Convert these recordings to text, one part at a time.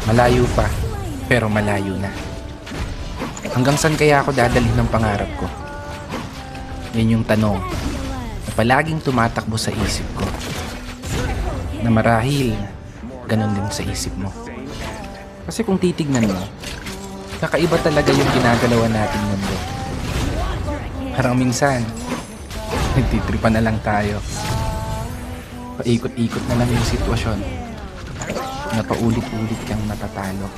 Malayo pa, pero malayo na. Hanggang saan kaya ako dadalhin ng pangarap ko? Yan yung tanong na palaging tumatakbo sa isip ko. Na marahil, ganun din sa isip mo. Kasi kung titignan mo, kakaiba talaga yung ginagalawan nating mundo. Parang minsan, nagtitripan na lang tayo. Paikot-ikot na lang yung sitwasyon. Na paulit-ulit kang natatalo.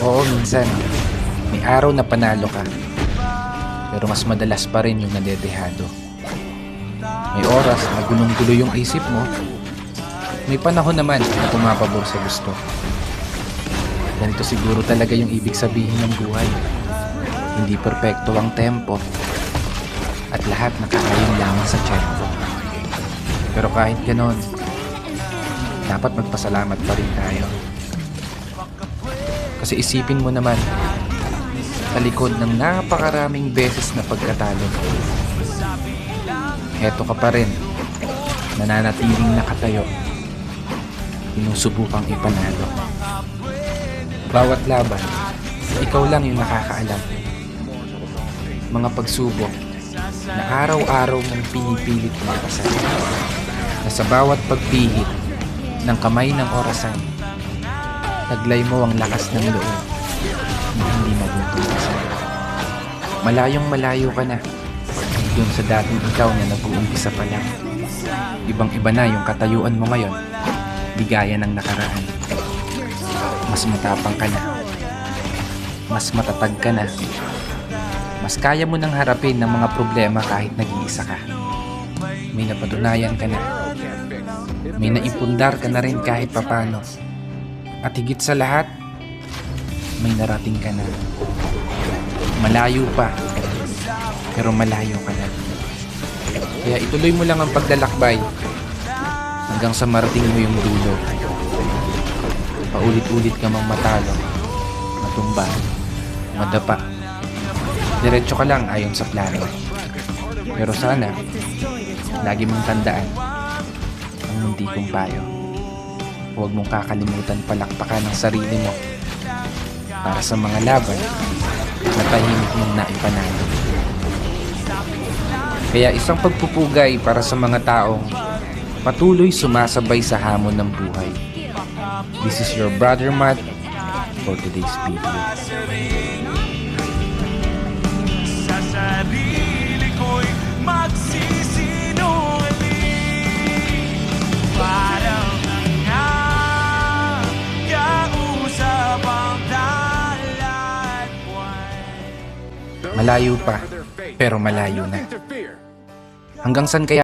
Oo, minsan, may araw na panalo ka. Pero mas madalas pa rin yung nadedehado. May oras na gulong-gulo yung isip mo. May panahon naman na pumapabor sa gusto. Ganito siguro talaga yung ibig sabihin ng buhay. Hindi perpekto ang tempo. At lahat nakakayon lamang sa tiyempo. Pero kahit ganon, dapat magpasalamat pa rin tayo. Kasi isipin mo naman, sa likod ng napakaraming beses na pagkatalo, heto ka pa rin, nananatiling nakatayo, sinusubukang ipanalo. Bawat laban, ikaw lang yung nakakaalam. Mga pagsubok na araw-araw mong pinipilit na kasan, na sa bawat pagpihit ng kamay ng orasan, taglay mo ang lakas ng loob na hindi mabuntusan. Malayong malayo ka na dun sa dating ikaw na nag-uumpisa pa lang. Ibang-iba na yung katayuan mo ngayon, di gaya ng nakaraan. Mas matapang ka na, mas matatag ka na, mas kaya mo nang harapin ng mga problema kahit nag-iisa ka. May napatunayan ka na, may naipundar ka na rin kahit papano. At higit sa lahat, may narating ka na. Malayo pa, pero malayo ka na. Kaya ituloy mo lang ang paglalakbay hanggang sa marating mo yung dulo. Paulit-ulit ka mang matalo, matumba, madapa. Diretso ka lang ayon sa plano. Pero sana, lagi mong tandaan ang mundi kong payo. Huwag mong kakalimutan palakpakan ang sarili mo para sa mga laban na tahimik mong naipanalo. Kaya isang pagpupugay para sa mga taong patuloy sumasabay sa hamon ng buhay. This is your brother Matt for today's video. Sa sarili ko'y magsisinungaling. Parang kausap ang dalat buwan. Malayo pa, pero malayo na. Hanggang saan kaya